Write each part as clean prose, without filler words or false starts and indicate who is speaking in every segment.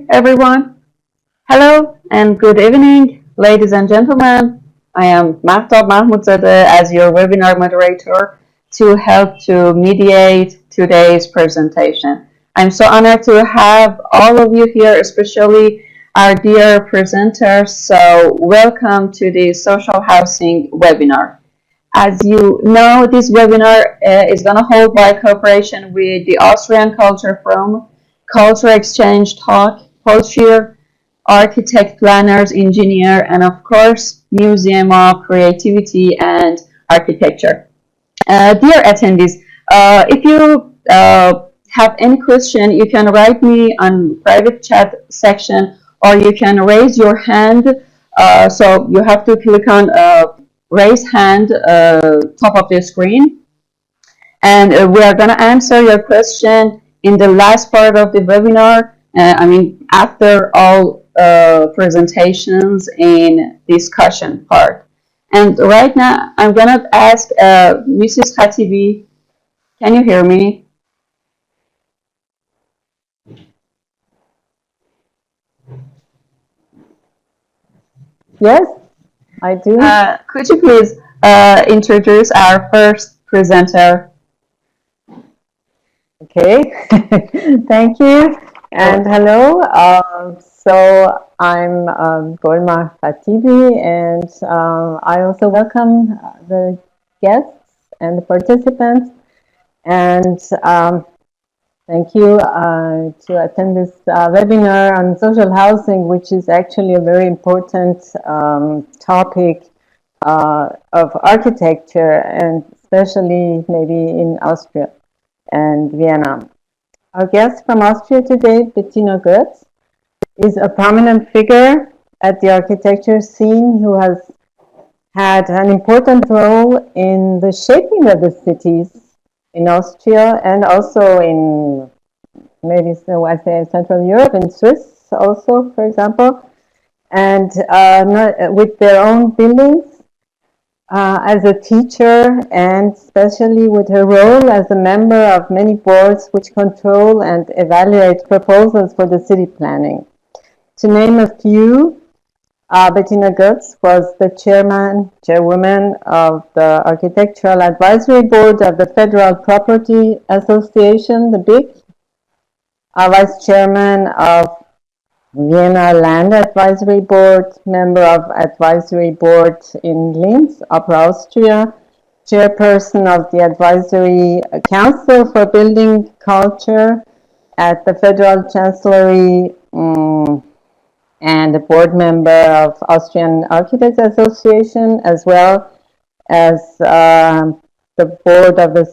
Speaker 1: everyone. Hello and good evening, ladies and gentlemen. I am Mohamadreza as your webinar moderator to help to mediate today's presentation. I'm so honored to have all of you here, especially our dear presenters. So welcome to the social housing webinar. As you know, this webinar is going to hold by cooperation with the Austrian Culture Forum, Culture Exchange Talk, Culture, Architect, Planners, Engineer, and of course, Museum of Creativity and Architecture. Dear attendees, if you have any question, you can write me on private chat section, or you can raise your hand. So you have to click on raise hand top of the screen, and we are going to answer your question in the last part of the webinar. After all presentations in discussion part. And right now, I'm going to ask Mrs. Khatibi, can you hear me?
Speaker 2: Yes, I do.
Speaker 1: Could you please introduce our first presenter?
Speaker 2: Okay, thank you. And hello, so I'm Golma Khatibi, and I also welcome the guests and the participants, and thank you to attend this webinar on social housing, which is actually a very important topic of architecture, and especially maybe in Austria and Vienna. Our guest from Austria today, Bettina Götz, is a prominent figure at the architecture scene who has had an important role in the shaping of the cities in Austria and also in maybe I say Central Europe, in Swiss also, for example, and with their own buildings. As a teacher, and especially with her role as a member of many boards which control and evaluate proposals for the city planning. To name a few, Bettina Götz was the chairwoman of the Architectural Advisory Board of the Federal Property Association, the BIC, vice chairman of Vienna Land Advisory Board, member of Advisory Board in Linz, Upper Austria, chairperson of the Advisory Council for Building Culture at the Federal Chancellery, and a board member of Austrian Architects Association, as well as the board of the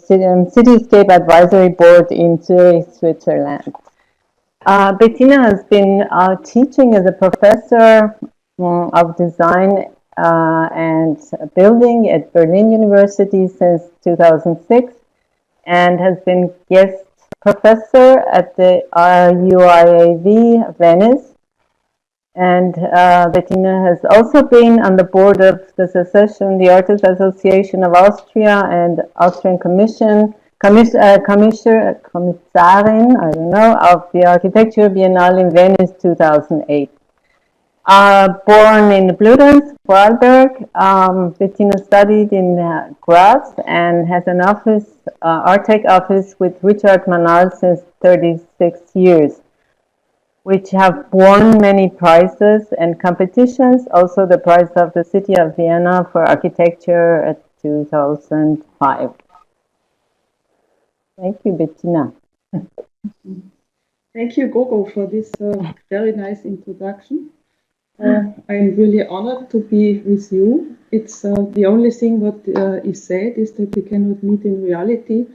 Speaker 2: Cityscape Advisory Board in Zurich, Switzerland. Bettina has been teaching as a professor of design and building at Berlin University since 2006, and has been guest professor at the RUIAV Venice. And Bettina has also been on the board of the Secession, the Artists Association of Austria, and Austrian Kommissarin, of the Architecture Biennale in Venice 2008. Born in Bludenz, Vorarlberg, Bettina studied in Graz and has an ARTEC office with Richard Manahl since 36 years, which have won many prizes and competitions, also the prize of the City of Vienna for Architecture at 2005. Thank you, Bettina.
Speaker 3: Thank you, Gogo, for this very nice introduction. I'm really honored to be with you. It's the only thing what is said is that we cannot meet in reality,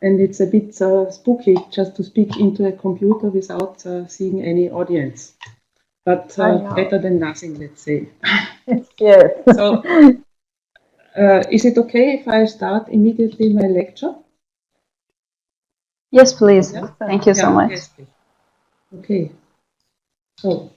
Speaker 3: and it's a bit spooky just to speak into a computer without seeing any audience. But better than nothing, let's say.
Speaker 2: Yes.
Speaker 3: So, is it okay if I start immediately my lecture?
Speaker 1: Yes, please. Yeah. Thank you so much.
Speaker 3: Yes, okay. So,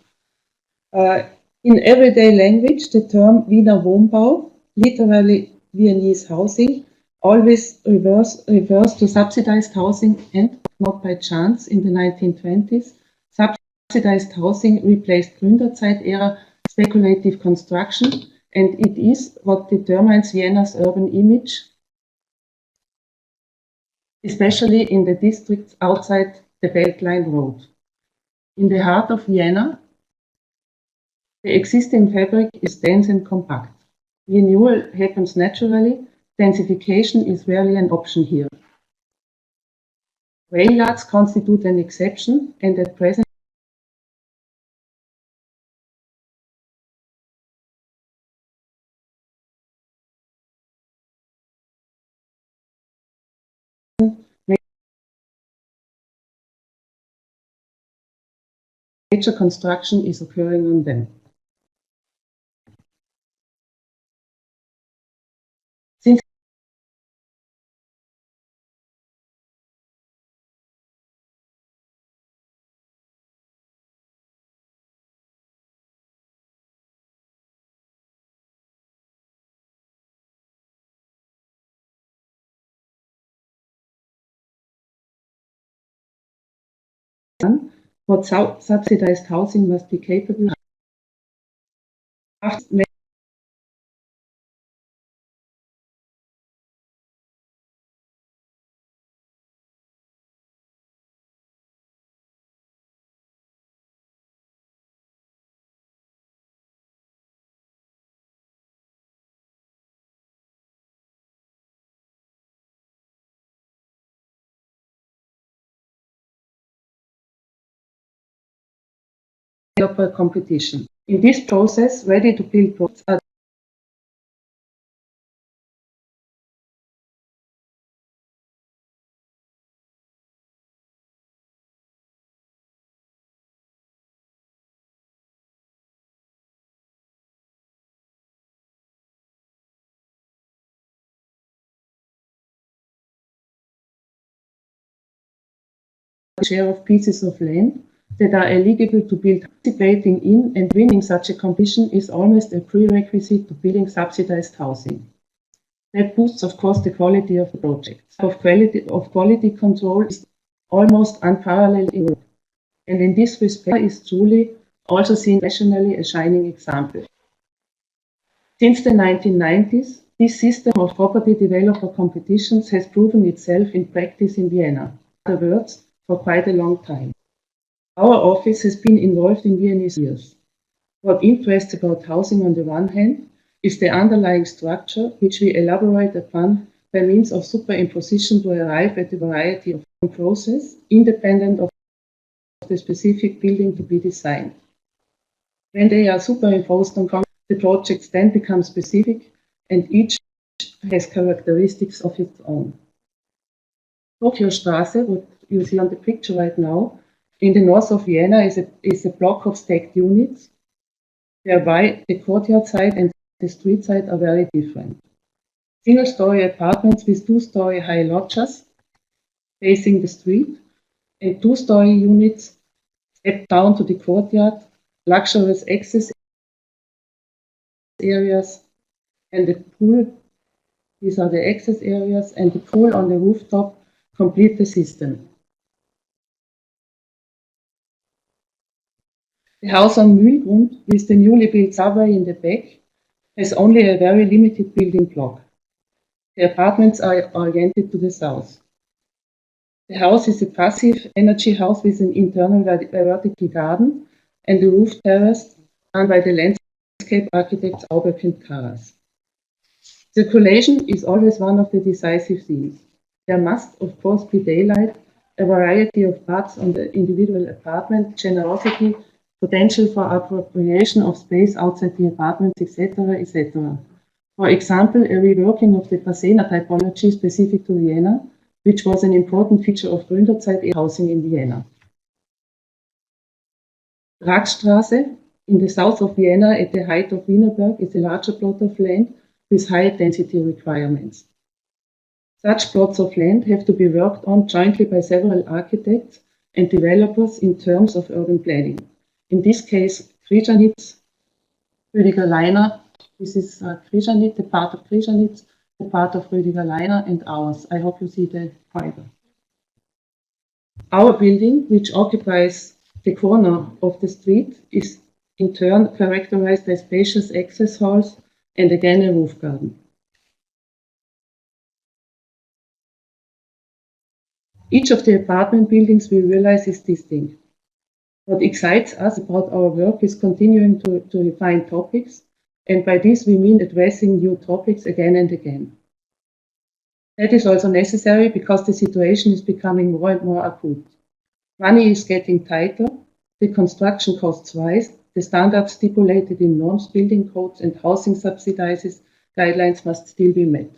Speaker 3: in everyday language, the term Wiener Wohnbau, literally Viennese housing, always refers to subsidized housing, and not by chance in the 1920s, Subsidized housing replaced Gründerzeit-era speculative construction, and it is what determines Vienna's urban image, especially in the districts outside the Beltline Road. In the heart of Vienna, the existing fabric is dense and compact. Renewal happens naturally. Densification is rarely an option here. Rail yards constitute an exception, and at present major construction is occurring on them. Since what subsidized housing must be capable of. After developer competition. In this process, ready-to-build products are the share of pieces of land that are eligible to build. Participating in and winning such a competition is almost a prerequisite to building subsidized housing. That boosts, of course, the quality of the project. Quality control is almost unparalleled in Europe, and in this respect is truly also seen nationally a shining example. Since the 1990s, this system of property developer competitions has proven itself in practice in Vienna. In other words, for quite a long time. Our office has been involved in Viennese years. What interests about housing on the one hand is the underlying structure, which we elaborate upon by means of superimposition to arrive at a variety of process, independent of the specific building to be designed. When they are superimposed on the projects then become specific, and each has characteristics of its own. Tokyo Straße, what you see on the picture right now, in the north of Vienna is a block of stacked units, whereby the courtyard side and the street side are very different. Single-story apartments with two-story high loggias facing the street, and two-story units step down to the courtyard, luxurious access areas, and the pool. These are the access areas, and the pool on the rooftop complete the system. The house on Mühlgrund, with the newly built subway in the back, has only a very limited building block. The apartments are oriented to the south. The house is a passive energy house with an internal vertical garden and a roof terrace done by the landscape architects Auberk and Karas. Circulation is always one of the decisive themes. There must, of course, be daylight, a variety of paths on the individual apartment, generosity, potential for appropriation of space outside the apartments, etc., etc. For example, a reworking of the Pasena typology specific to Vienna, which was an important feature of Gründerzeit housing in Vienna. Rathstraße, in the south of Vienna at the height of Wienerberg, is a larger plot of land with high density requirements. Such plots of land have to be worked on jointly by several architects and developers in terms of urban planning. In this case, Križanec, Rüdiger Leiner, this is Križanec, the part of Križanec, the part of Rüdiger Leiner, and ours. I hope you see the corridor. Our building, which occupies The corner of the street is in turn characterized by spacious access halls and again a roof garden. Each of the apartment buildings we realize is distinct. What excites us about our work is continuing to refine topics, and by this we mean addressing new topics again and again. That is also necessary because the situation is becoming more and more acute. Money is getting tighter, the construction costs rise, the standards stipulated in norms, building codes, and housing subsidizes guidelines must still be met.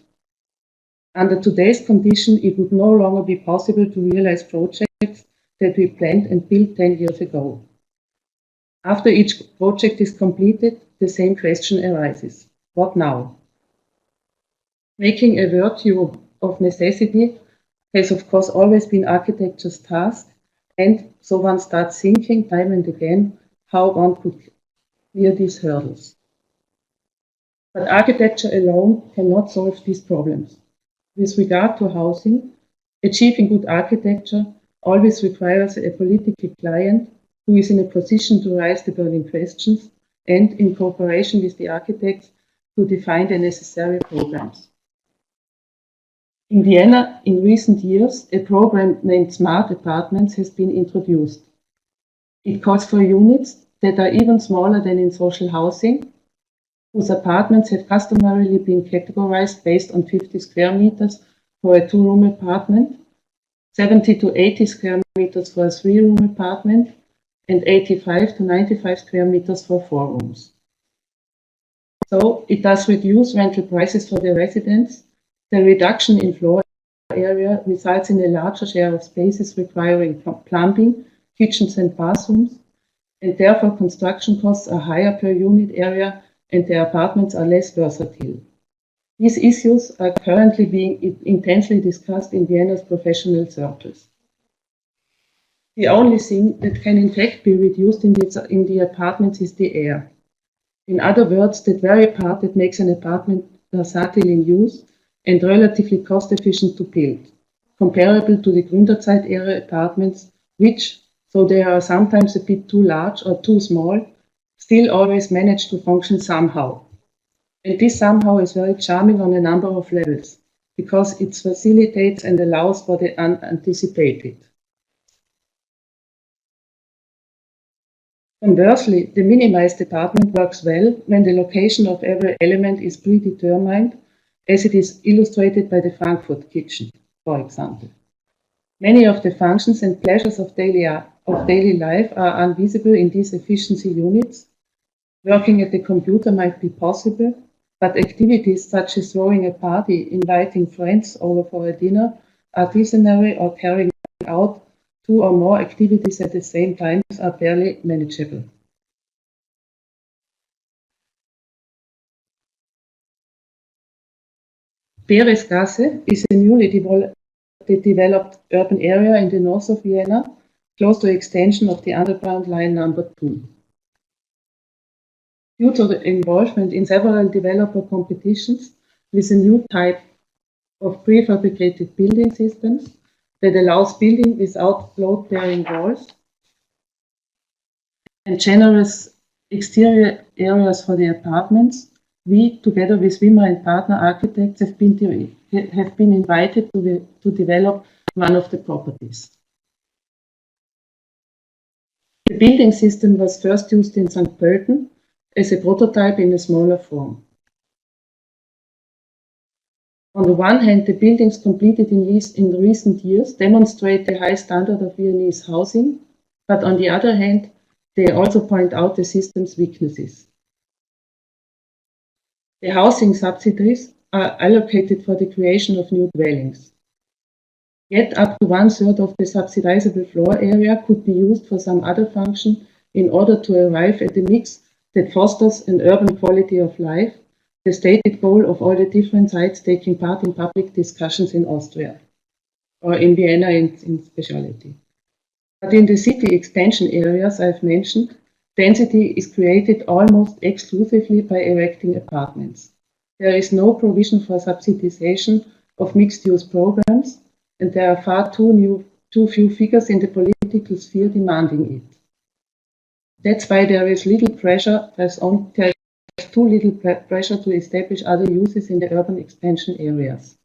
Speaker 3: Under today's condition, it would no longer be possible to realize projects that we planned and built 10 years ago. After each project is completed, the same question arises. What now? Making a virtue of necessity has of course always been architecture's task, and so one starts thinking time and again how one could clear these hurdles. But architecture alone cannot solve these problems. With regard to housing, achieving good architecture always requires a political client who is in a position to raise the burning questions and, in cooperation with the architects, to define the necessary programs. In Vienna, in recent years, a program named Smart Apartments has been introduced. It calls for units that are even smaller than in social housing, whose apartments have customarily been categorized based on 50 square meters for a two-room apartment, 70 to 80 square meters for a three-room apartment, and 85 to 95 square meters for four rooms. So it does reduce rental prices for the residents. The reduction in floor area results in a larger share of spaces requiring plumbing, kitchens and bathrooms, and therefore construction costs are higher per unit area and the apartments are less versatile. These issues are currently being intensely discussed in Vienna's professional circles. The only thing that can in fact be reduced in the apartments is the air. In other words, that very part that makes an apartment versatile in use and relatively cost efficient to build, comparable to the Gründerzeit-era apartments, which, though they are sometimes a bit too large or too small, still always manage to function somehow. And this somehow is very charming on a number of levels, because it facilitates and allows for the unanticipated. Conversely, the minimized apartment works well when the location of every element is predetermined, as it is illustrated by the Frankfurt kitchen, for example. Many of the functions and pleasures of daily life are invisible in these efficiency units. Working at the computer might be possible, but activities such as throwing a party, inviting friends over for a dinner, artisanry, or carrying out two or more activities at the same time are barely manageable. Beresgasse is a newly developed urban area in the north of Vienna, close to extension of the underground line number 2. Due to the involvement in several developer competitions with a new type of prefabricated building systems that allows building without load-bearing walls and generous exterior areas for the apartments, we, together with Wimmer and partner architects, have been invited to develop one of the properties. The building system was first used in St. Pölten as a prototype in a smaller form. On the one hand, the buildings completed in recent years demonstrate the high standard of Viennese housing, but on the other hand, they also point out the system's weaknesses. The housing subsidies are allocated for the creation of new dwellings. Yet up to 1/3 of the subsidizable floor area could be used for some other function in order to arrive at a mix that fosters an urban quality of life, the stated goal of all the different sides taking part in public discussions in Austria, or in Vienna in speciality. But in the city expansion areas I've mentioned, density is created almost exclusively by erecting apartments. There is no provision for subsidization of mixed-use programs, and there are far too few figures in the political sphere demanding it. That's why there is little pressure, there's too little pressure to establish other uses in the urban expansion areas.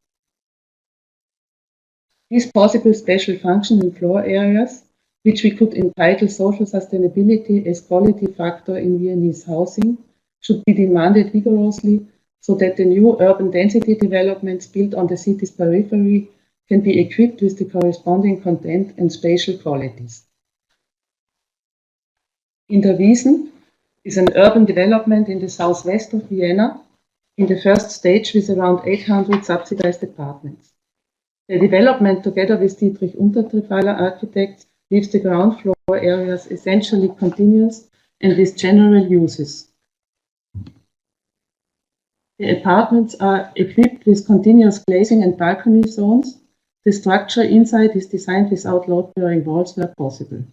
Speaker 3: These possible special function in floor areas, which we could entitle social sustainability as quality factor in Viennese housing, should be demanded vigorously so that the new urban density developments built on the city's periphery can be equipped with the corresponding content and spatial qualities. Indovision is an urban development in the southwest of Vienna in the first stage with around 800 subsidized apartments. The development, together with Dietrich Untertrefaller architects, leaves the ground floor areas essentially continuous and with general uses. The apartments are equipped with continuous glazing and balcony zones. The structure inside is designed without load-bearing walls where possible.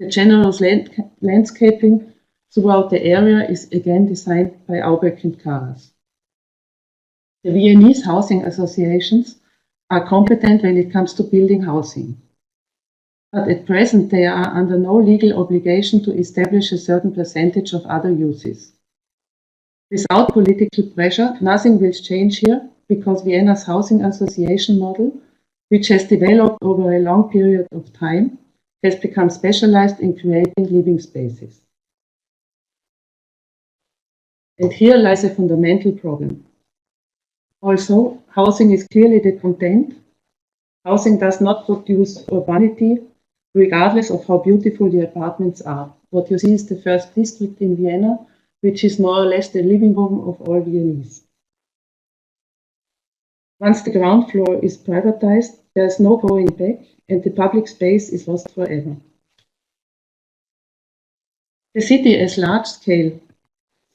Speaker 3: The general landscaping throughout the area is again designed by Aubeck and Karas. The Viennese housing associations are competent when it comes to building housing. But at present, they are under no legal obligation to establish a certain percentage of other uses. Without political pressure, nothing will change here because Vienna's housing association model, which has developed over a long period of time, has become specialized in creating living spaces. And here lies a fundamental problem. Also, housing is clearly the content. Housing does not produce urbanity, regardless of how beautiful the apartments are. What you see is the first district in Vienna, which is more or less the living room of all Viennese. Once the ground floor is privatized, there is no going back, and the public space is lost forever. The city as large-scale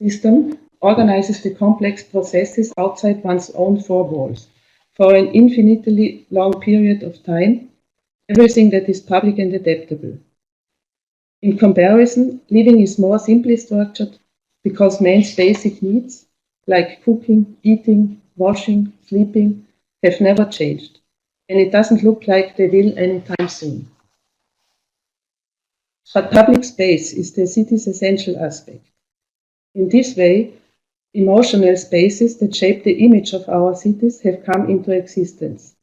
Speaker 3: system organizes the complex processes outside one's own four walls. For an infinitely long period of time, everything that is public and adaptable. In comparison, living is more simply structured because man's basic needs, like cooking, eating, washing, sleeping, have never changed. And it doesn't look like they will anytime soon. But public space is the city's essential aspect. In this way, emotional spaces that shape the image of our cities have come into existence.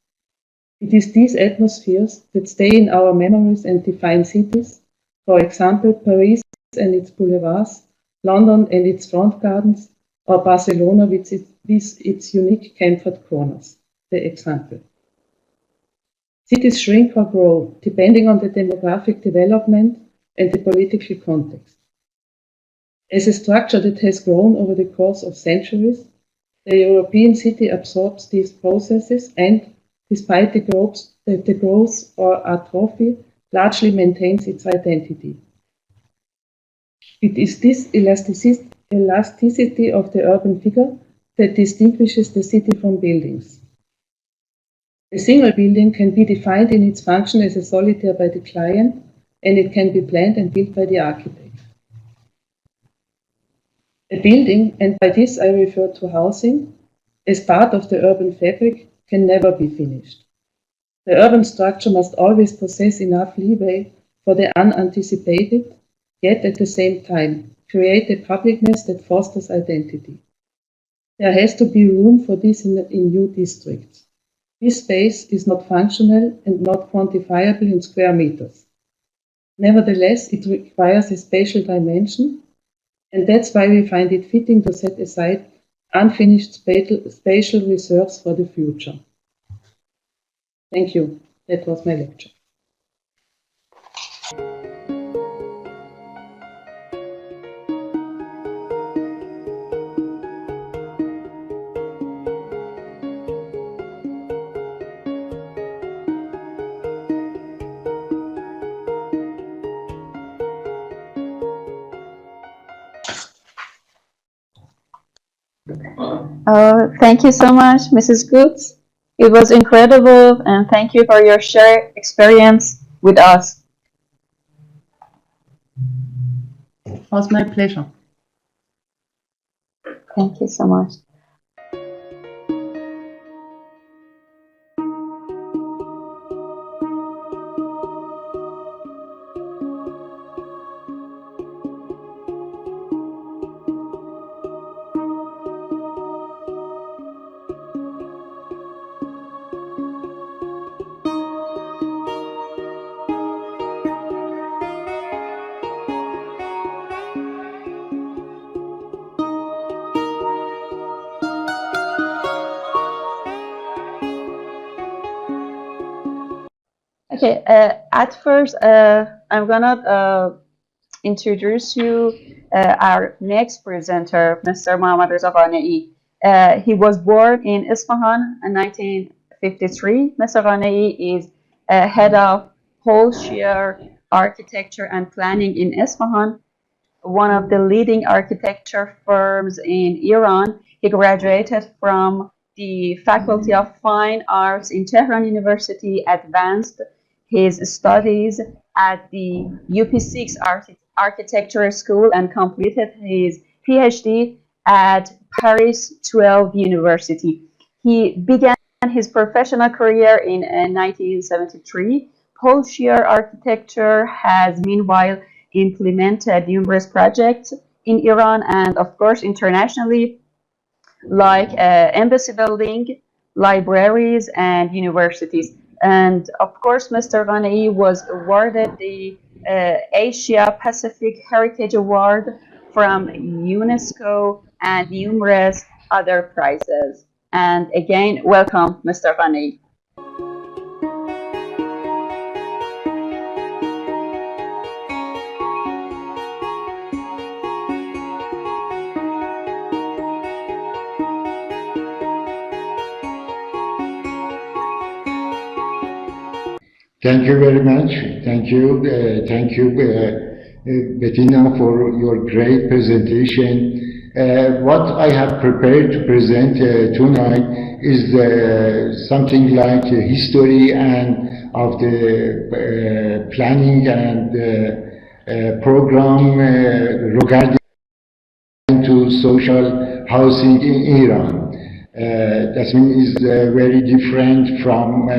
Speaker 3: It is these atmospheres that stay in our memories and define cities. For example, Paris and its boulevards, London and its front gardens, or Barcelona with its unique camphor corners. The example. Cities shrink or grow, depending on the demographic development and the political context. As a structure that has grown over the course of centuries, the European city absorbs these processes and, despite the growth or atrophy, largely maintains its identity. It is this elasticity of the urban figure that distinguishes the city from buildings. A single building can be defined in its function as a solitaire by the client, and it can be planned and built by the architect. A building, and by this I refer to housing, as part of the urban fabric, can never be finished. The urban structure must always possess enough leeway for the unanticipated, yet at the same time create a publicness that fosters identity. There has to be room for this in new districts. This space is not functional and not quantifiable in square meters. Nevertheless, it requires a spatial dimension, and that's why we find it fitting to set aside unfinished spatial reserves for the future. Thank you. That was my lecture.
Speaker 1: Thank you so much, Mrs. Götz. It was incredible, and thank you for your shared experience with us.
Speaker 3: It was my pleasure.
Speaker 1: Thank you so much. Okay, at first, I'm gonna introduce you our next presenter, Mr. Mohamadreza Ghaneei. He was born in Isfahan in 1953. Mr. Ghaneei is head of wholesale architecture and planning in Isfahan, one of the leading architecture firms in Iran. He graduated from the Faculty of Fine Arts in Tehran University, advanced his studies at the UP6 Architecture School, and completed his Ph.D. at Paris 12 University. He began his professional career in 1973. Wholesale architecture has meanwhile implemented numerous projects in Iran and, of course, internationally, like embassy building, libraries, and universities. And of course, Mr. Ghaneei was awarded the Asia Pacific Heritage Award from UNESCO and numerous other prizes. And again, welcome, Mr. Ghaneei.
Speaker 4: Thank you very much. Thank you, Bettina, for your great presentation. What I have prepared to present tonight is something like a history and of the planning and program regarding to social housing in Iran. That means is very different from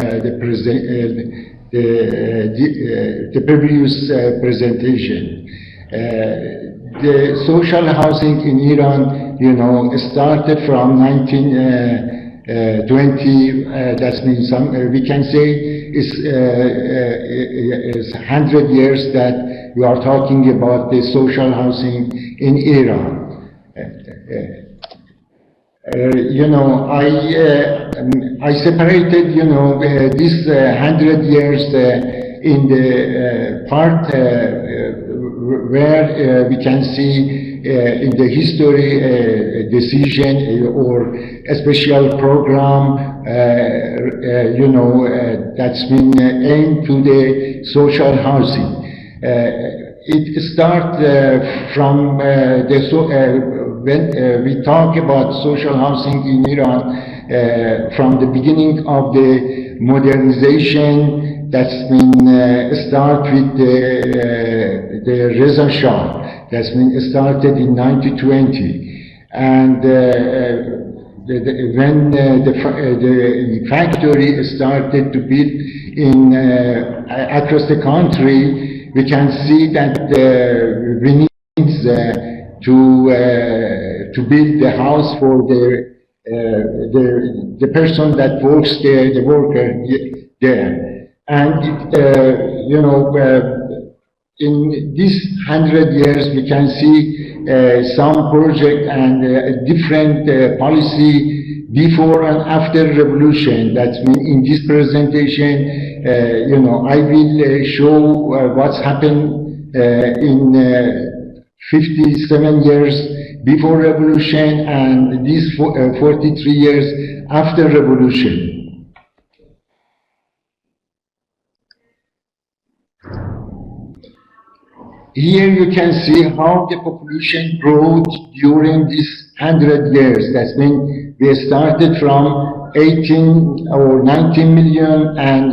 Speaker 4: the previous presentation. The social housing in Iran, you know, started from 1920. That means we can say it's 100 years that we are talking about the social housing in Iran. You know, I separated, you know, this 100 years in the part where we can see in the history a decision or a special program, you know, that's been aimed to the social housing. It starts from when we talk about social housing in Iran, from the beginning of the modernization, that's been start with the Reza Shah, that's been started in 1920, and when the factory started to build in across the country, we can see that we need to build the house for the person that works there, the worker there. And you know, in these 100 years, we can see some project and different policy before and after revolution. That's in this presentation, you know, I will show what's happened in 57 years before revolution and these 43 years after revolution. Here you can see how the population grew during these 100 years. That's mean we started from 18 or 19 million, and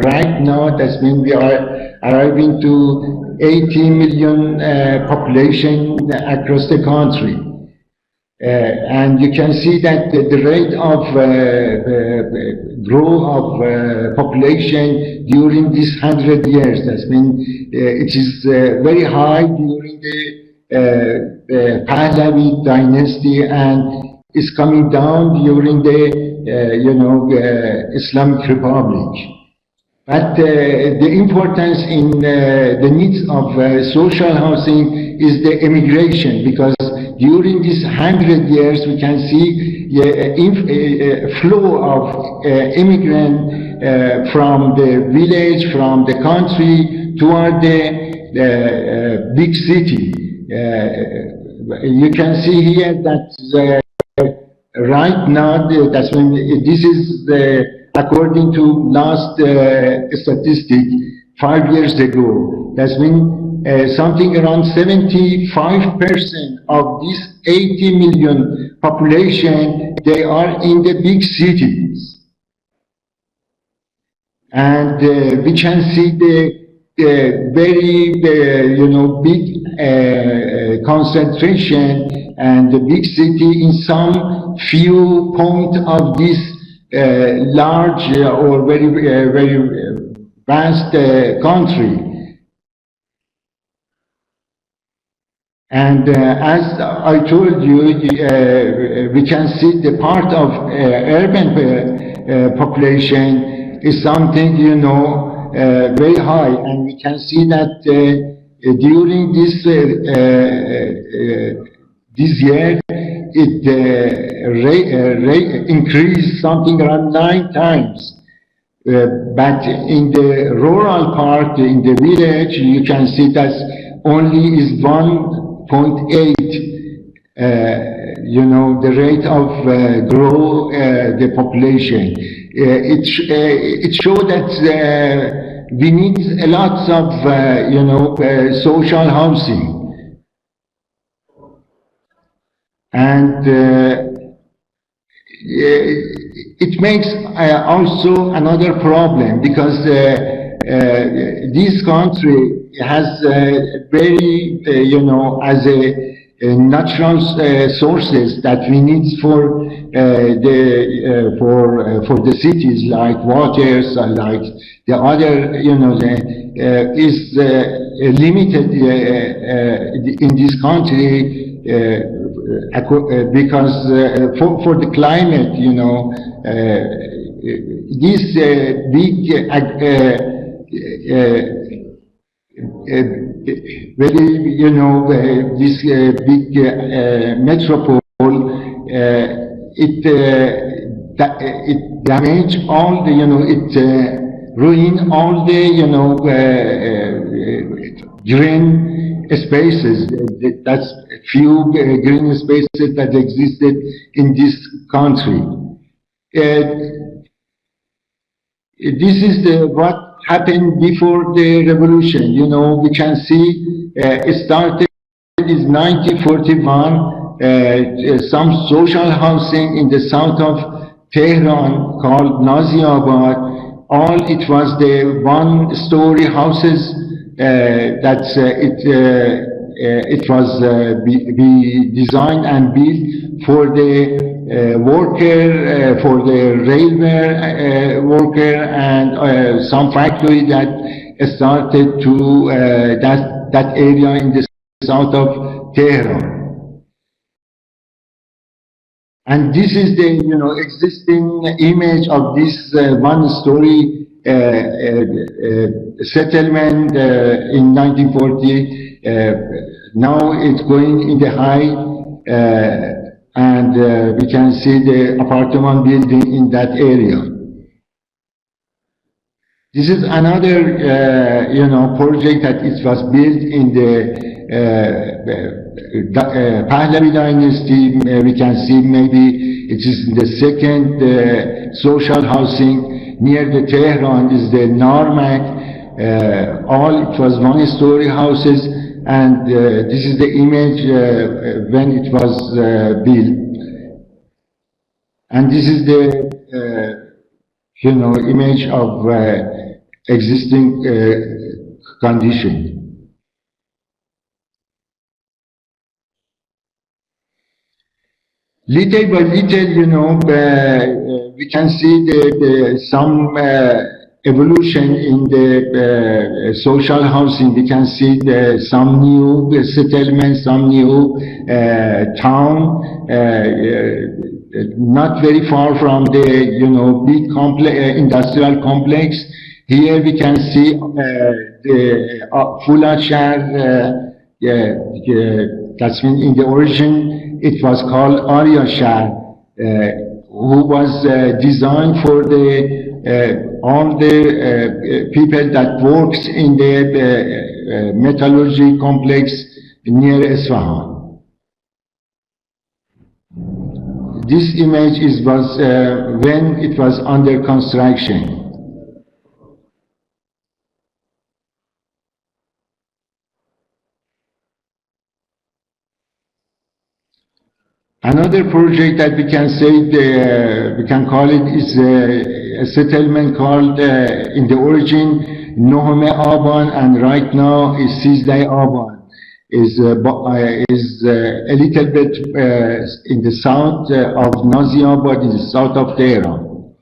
Speaker 4: right now that's mean we are arriving to 80 million population across the country. And you can see that the rate of growth of population during these 100 years, that's mean it is very high during the Pahlavi dynasty, and is coming down during the you know, Islamic Republic. But the importance in the needs of social housing is the immigration, because during these 100 years we can see a flow of immigrants from the village, from the country toward the big city. You can see here that right now, that's when this is according to last statistic 5 years ago. That's when something around 75% of this 80 million population, they are in the big cities. And we can see the very big concentration and the big city in some few point of this large or very vast country. And as I told you, we can see the part of urban population is something, very high, and we can see that during this year, it increased something around 9 times. But in the rural part, in the village, you can see that only is 1.8. The rate of grow the population. It shows that we need a lot of social housing. And it makes also another problem, because this country has very, as a natural sources that we need for the cities, like waters, like the other, is limited in this country. Because for the climate, this big, very, this big metropole, it damage all the, it ruin all the, green spaces. That's few green spaces that existed in this country. This is what happened before the revolution. We can see it started in 1941, some social housing in the south of Tehran called Naziabad. All it was the one-story houses that it was be designed and built for the worker, for the railway worker, and some factory that started to that area in the south of Tehran. And this is the existing image of this one-story settlement in 1940. Now it's going in the high, and we can see the apartment building in that area. This is another, project that it was built in the Pahlavi dynasty. We can see maybe it is the second social housing near the Tehran is the Narmak. All it was one-story houses, and this is the image when it was built. And this is the image of existing condition. Little by little, we can see some evolution in the social housing. We can see some new settlements, some new town, not very far from the big industrial complex. Here we can see the Fulat Shahr, that's mean in the origin it was called Arya Shahr, who was designed for the all the people that works in the metallurgy complex near Isfahan. This image was when it was under construction. Another project that we can say, we can call it, is a settlement called, in the origin, Nohome Aban, and right now is Sizdeh Aban. Is a little bit in the south of Naziabad, in the south of Tehran.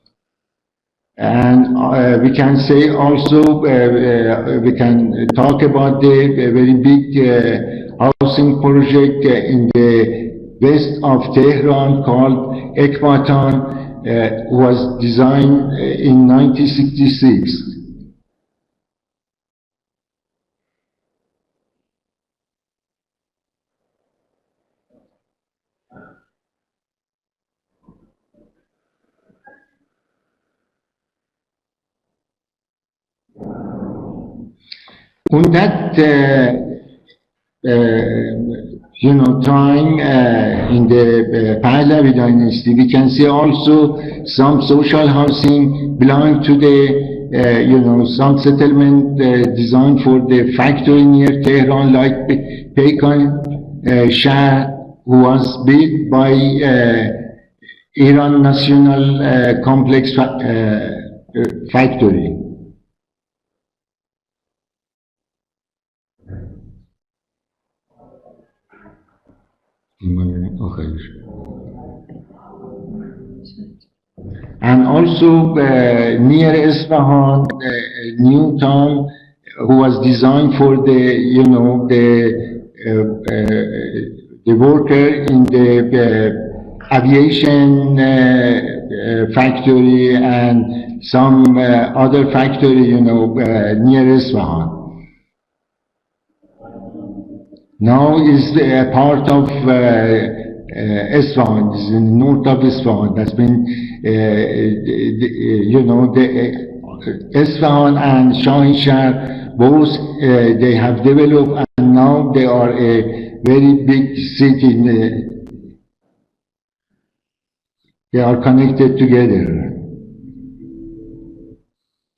Speaker 4: And we can say also, we can talk about the very big housing project in the west of Tehran called Ekbatan, was designed in 1966. On that time in the Pahlavi dynasty, we can see also some social housing belong to the, some settlement designed for the factory near Tehran, like Peykan Shah, who was built by Iran National Complex Factory. And also near Isfahan, a new town who was designed for the, the worker in the aviation factory and some other factory, near Isfahan. Now is a part of Isfahan, is in the north of Isfahan. That's been, Isfahan and Shahinshah, both they have developed, and now they are a very big city. They are connected together.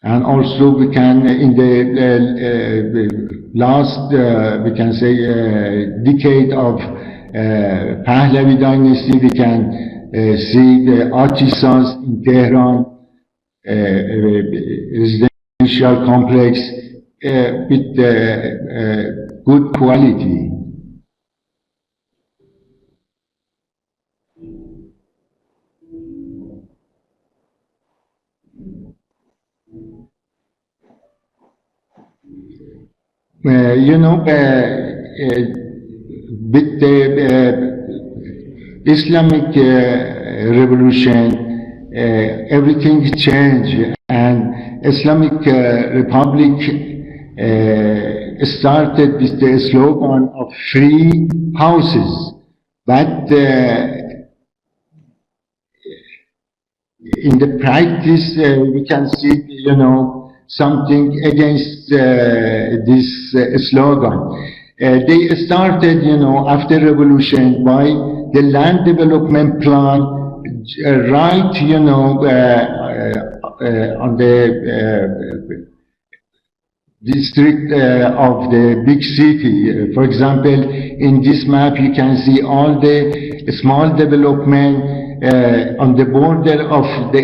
Speaker 4: And also we can, in the last, we can say, decade of Pahlavi dynasty, we can see the artisans in Tehran, residential complex with good quality. With the Islamic revolution, everything changed, and Islamic Republic started with the slogan of free houses. But in the practice, we can see, something against this slogan. They started, after revolution, by the land development plan, right, on the district of the big city. For example, in this map, you can see all the small development on the border of the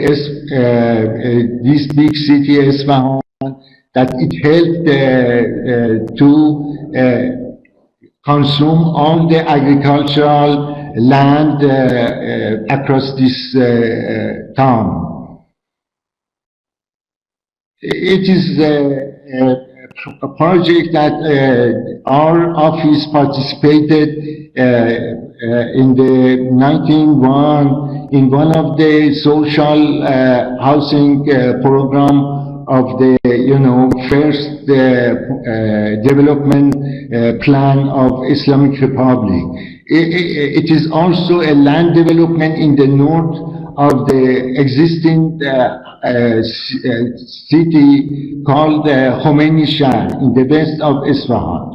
Speaker 4: this big city, Isfahan, that it helped to consume all the agricultural land across this town. It is a project that our office participated in the 1901 in one of the social housing program of the, first development plan of Islamic Republic. It is also a land development in the north of the existing city called Khomeini Shah in the west of Isfahan.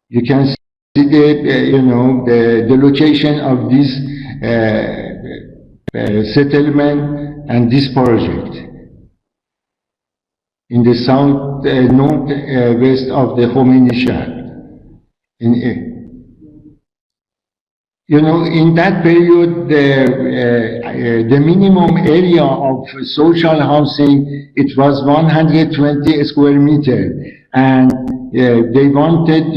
Speaker 4: You can see the location of this settlement and this project in the south northwest of the Khomeini Shah. In that period, the minimum area of social housing, it was 120 square meter, and they wanted,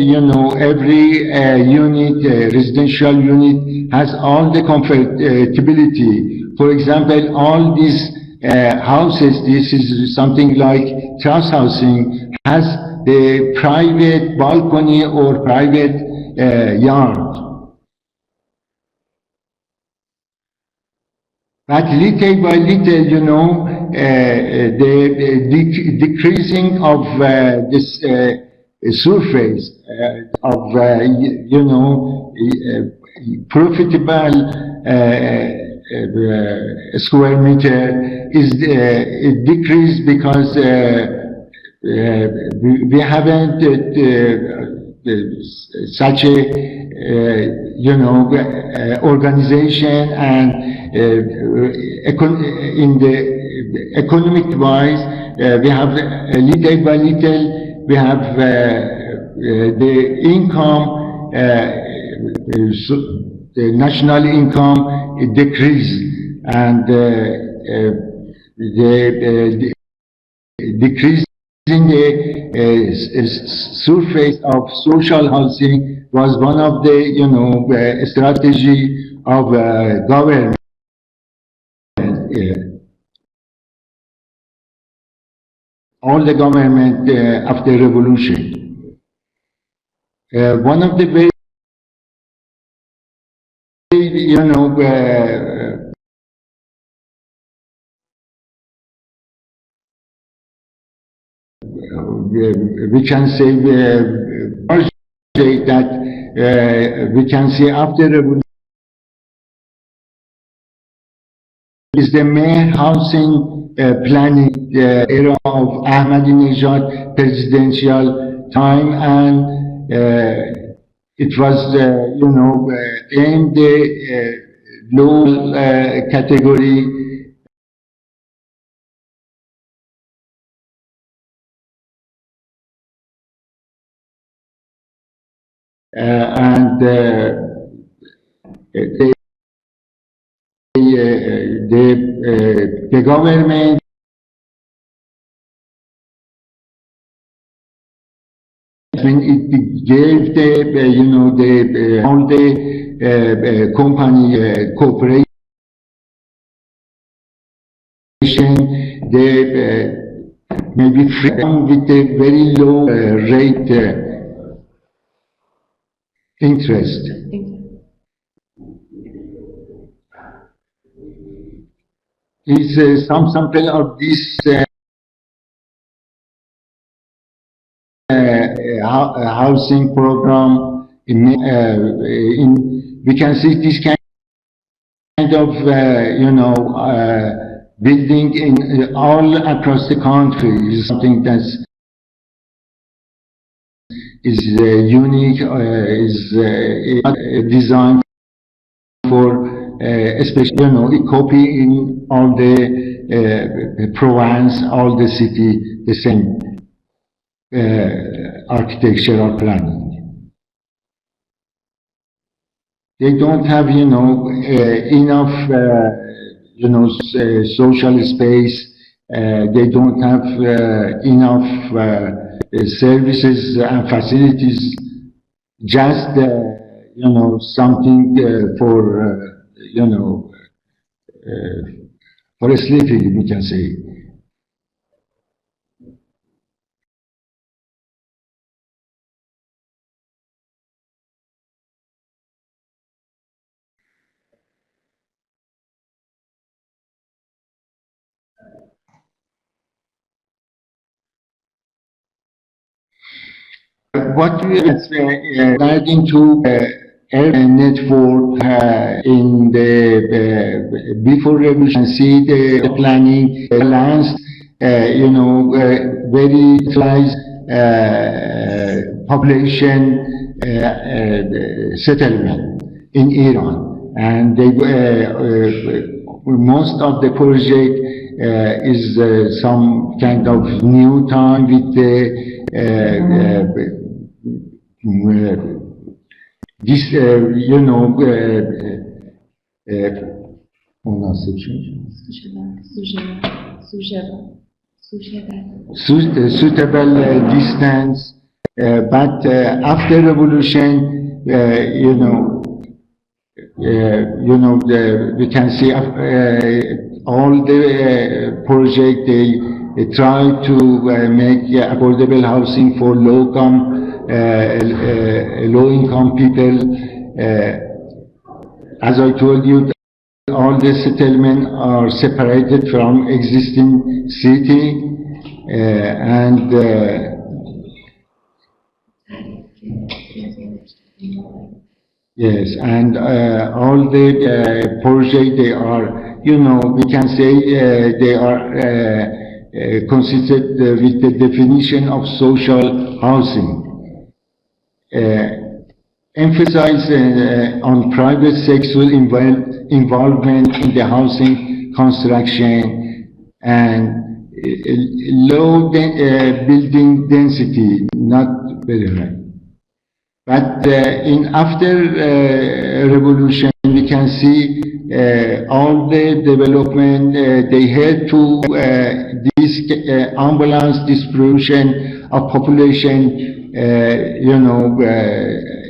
Speaker 4: every unit, residential unit, has all the comfortability. For example, all these houses, this is something like truss housing, has the private balcony or private yard. But little by little, the decreasing of this surface of, profitable square meter is decreased because we haven't such a organization, and in the economic wise, we have little by little, we have the income, the national income decrease, and the decreasing the surface of social housing was one of the strategy of government. All the government after revolution. One of the very, we can say that we can see after revolution is the main housing planning era of Ahmadinejad presidential time, and it was aimed low category and the government when it gave the all the company corporation, they maybe with a very low rate interest. Is some sample of this housing program in we can see this kind of building in all across the country is something that is unique, is designed for especially a copy in all the province, all the city, the same architectural planning. They don't have, enough, social space. They don't have enough services and facilities. Just, something for, for sleeping, we can say. what we are adding to air network in the before revolution, see the planning lands, very utilized population settlement in Iran, and they most of the project is some kind of new time with the this, suitable distance, but after revolution, we can see all the project they try to make affordable housing for low-income people. As I told you, all the settlements are separated from existing city, and yes, and all the projects they are, we can say they are consisted with the definition of social housing. Emphasize on private sexual involvement in the housing construction, and low building density, not very high. But in after revolution, we can see all the development they had to this unbalanced distribution of population,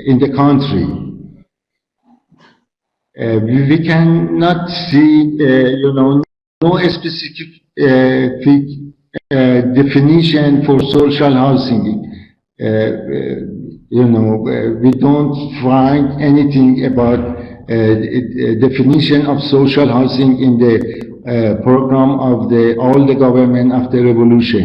Speaker 4: in the country. We cannot see, no specific definition for social housing. We don't find anything about definition of social housing in the program of all the government after revolution.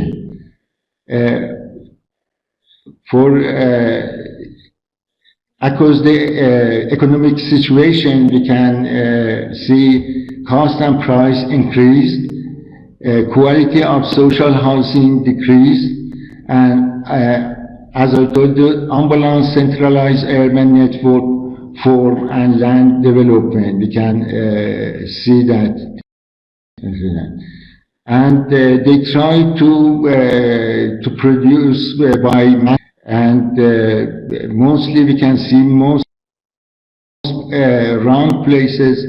Speaker 4: Across the economic situation, we can see cost and price increase, quality of social housing decrease, and as I told you, unbalanced centralized urban network form and land development. We can see that. And they try to produce by and mostly we can see most round places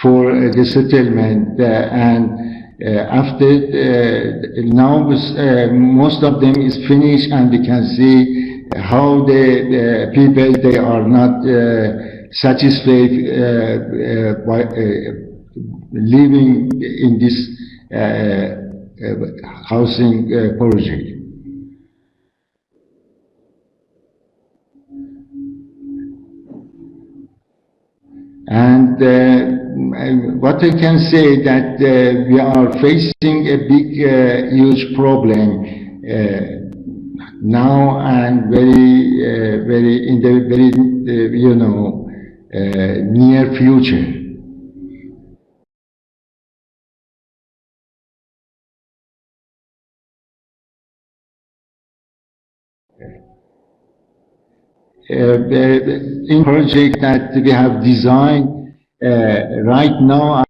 Speaker 4: for the settlement, and after now most of them is finished, and we can see how the people they are not satisfied by living in this housing project. And what I can say that we are facing a big, huge problem now, and very in the very near future. In project that we have designed right now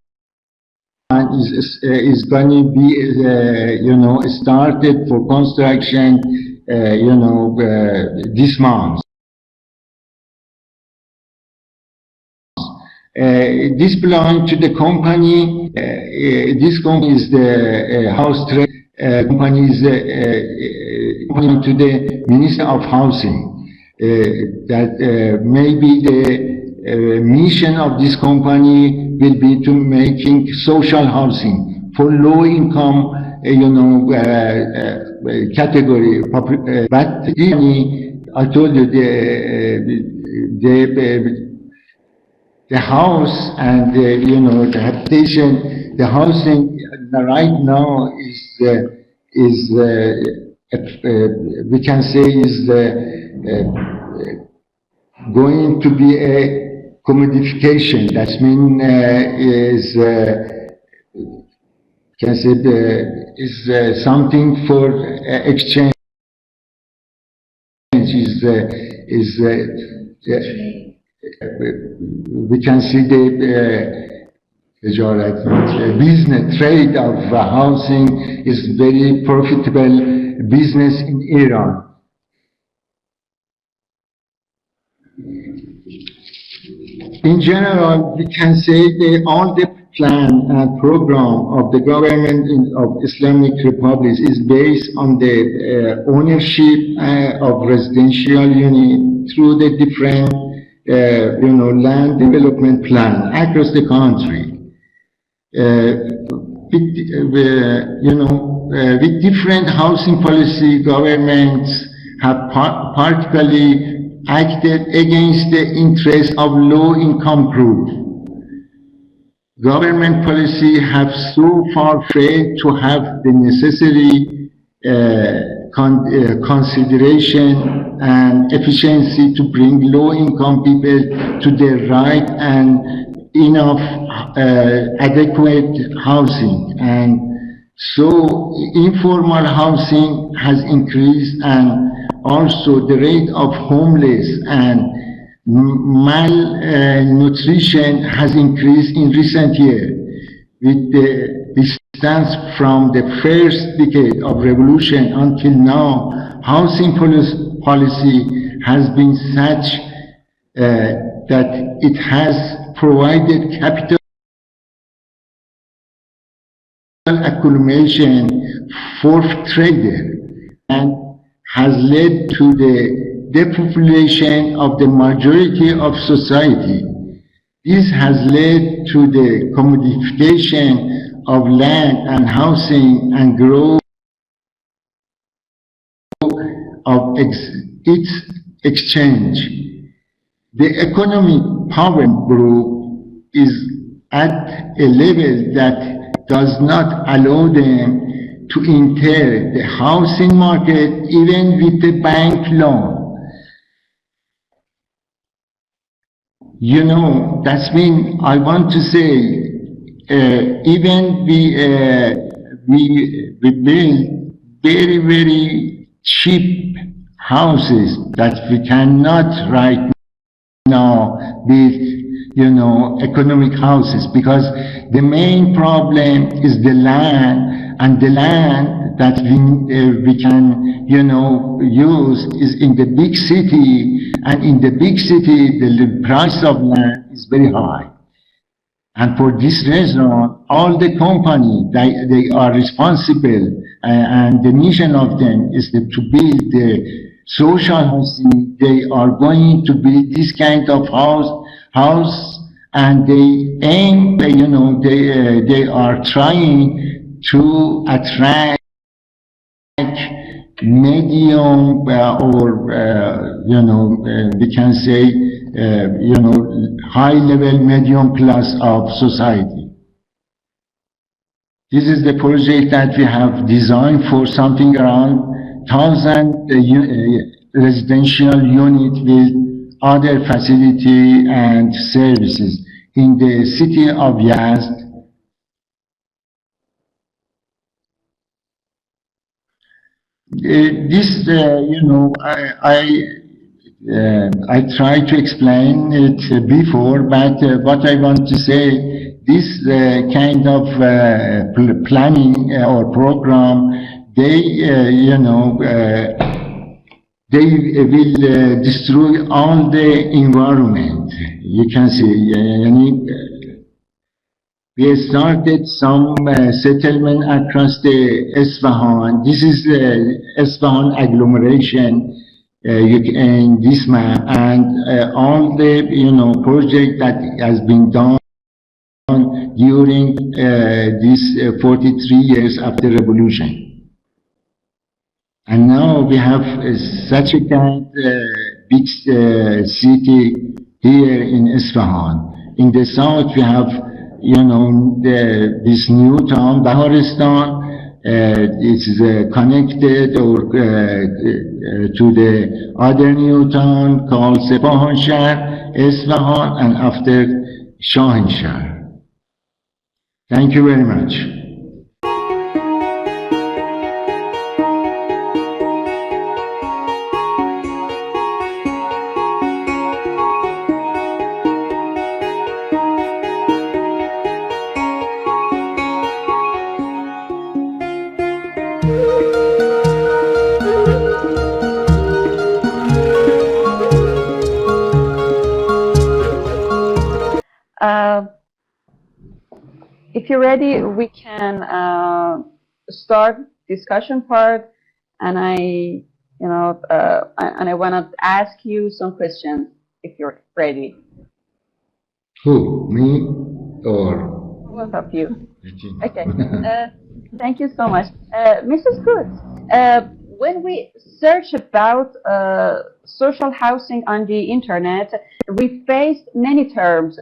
Speaker 4: and is going to be started for construction this month. This belongs to the company. This company is the house trade company is to the Minister of Housing. That maybe the mission of this company will be to making social housing for low income, category. But I told you the house and the habitation, the housing right now is we can say is going to be a commodification. That means is something for exchange. We can see the business trade of housing is very profitable business in Iran. In general, we can say that all the plan and program of the government of Islamic Republic is based on the ownership of residential unit through the different land development plan across the country. With different housing policy, governments have particularly acted against the interests of low-income groups. Government policy have so far failed to have the necessary consideration and efficiency to bring low-income people to their right and enough adequate housing. And so informal housing has increased, and also the rate of homeless and malnutrition has increased in recent years. With the distance from the first decade of revolution until now, housing policy has been such that it has provided capital accumulation for trader and has led to the depopulation of the majority of society. This has led to the commodification of land and housing and growth of its exchange. The economic power group is at a level that does not allow them to enter the housing market even with a bank loan. That's mean I want to say even we build very, very cheap houses that we cannot right now build, economic houses, because the main problem is the land, and the land that we can, use is in the big city, and in the big city the price of land is very high. And for this reason, all the companies, they are responsible, and the mission of them is to build the social housing. They are going to build this kind of house, and they aim, they are trying to attract medium we can say, high-level medium class of society. This is the project that we have designed for something around 1,000 residential units with other facility and services in the city of Yazd. I tried to explain it before, but what I want to say, this kind of planning or program, they will destroy all the environment. You can see, we started some settlement across the Isfahan. This is the Isfahan agglomeration in this map, and all the project that has been done during these 43 years after revolution. And now we have such a kind big city here in Isfahan. In the south we have, this new town, Baharistan, it's connected or to the other new town called Sepahanshah, Isfahan, and after Shahanshah. Thank you very much.
Speaker 1: If you're ready, we can start discussion part, and I want to ask you some questions if you're ready.
Speaker 4: Who, me or?
Speaker 1: Both of you. Okay. Thank you so much, Mrs. Götz. When we search about social housing on the internet, we face many terms,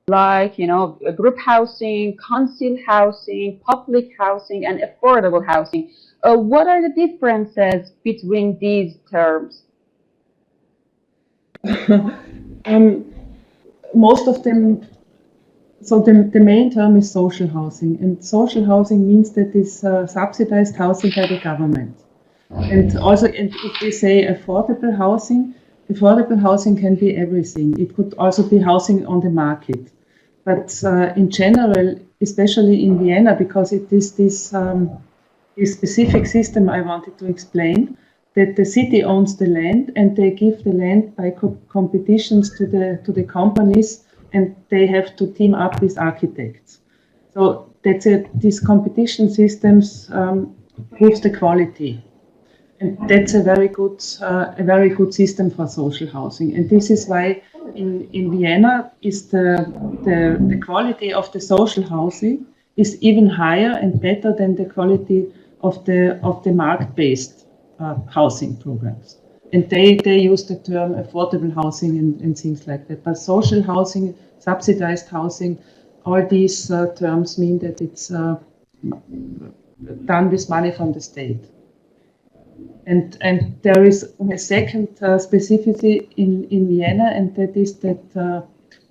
Speaker 1: like, group housing, council housing, public housing, and affordable housing. What are the differences between these terms?
Speaker 3: Most of them, so the main term is social housing, and social housing means that it's subsidized housing by the government. And also, and if we say affordable housing can be everything. It could also be housing on the market. But in general, especially in Vienna, because it is this specific system I wanted to explain, that the city owns the land and they give the land by competitions to the companies, and they have to team up with architects. So that's it. These competition systems proves the quality. And that's a very good system for social housing. And this is why in Vienna is the quality of the social housing is even higher and better than the quality of the market-based housing programs. And they use the term affordable housing and things like that. But social housing, subsidized housing, all these terms mean that it's done with money from the state. And there is a second specificity in Vienna, and that is that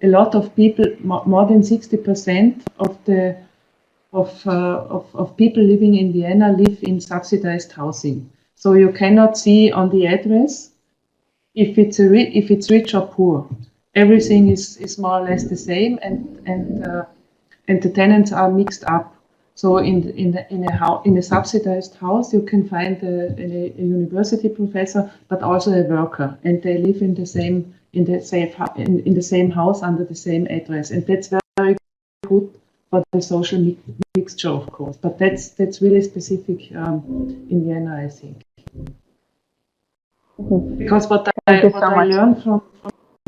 Speaker 3: a lot of people, more than 60% of people living in Vienna live in subsidized housing. So you cannot see on the address if it's rich or poor. Everything is more or less the same, and the tenants are mixed up. So in a subsidized house, you can find a university professor, but also a worker, and they live in the same house under the same address, and that's very good for the social mixture, of course. But that's really specific in Vienna, I think. Because what I learned from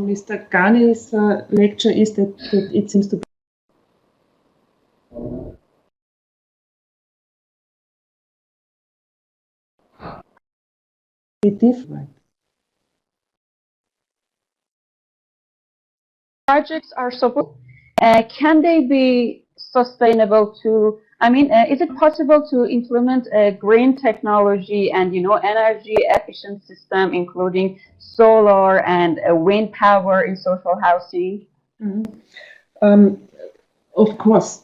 Speaker 3: Mr. Ghanei's lecture is that it seems to be different.
Speaker 1: Projects are supposed. Can they be sustainable too? I mean, is it possible to implement a green technology and energy efficient system, including solar and wind power in social housing?
Speaker 3: Mm-hmm. Of course,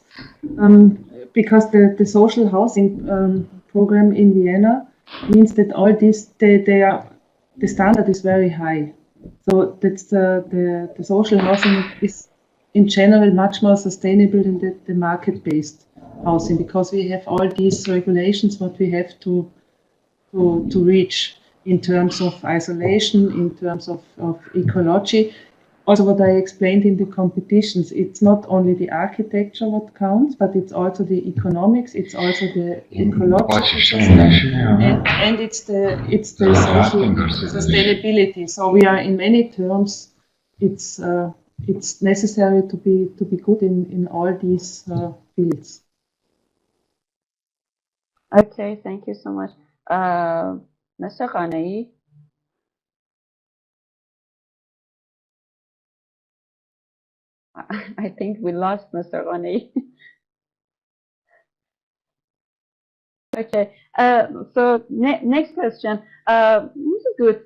Speaker 3: because the social housing program in Vienna means that all this the standard is very high. So that's the social housing is in general much more sustainable than the market-based housing, because we have all these regulations what we have to reach in terms of isolation, in terms of ecology. Also, what I explained in the competitions, it's not only the architecture what counts, but it's also the economics, it's also the ecological system, and it's the social sustainability. So we are in many terms, it's necessary to be good in all these fields.
Speaker 1: Okay, thank you so much, Mr. Ghaneei. I think we lost Mr. Ghaneei. Okay. So next question. This is good.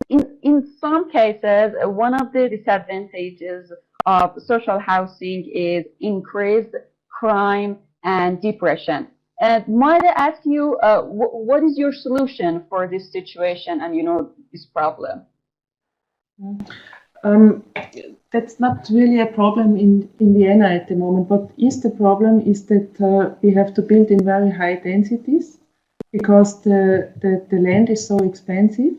Speaker 1: In some cases, one of the disadvantages of social housing is increased crime and depression. And might I ask you, what is your solution for this situation and this problem?
Speaker 3: That's not really a problem in Vienna at the moment. What is the problem is that we have to build in very high densities because the land is so expensive,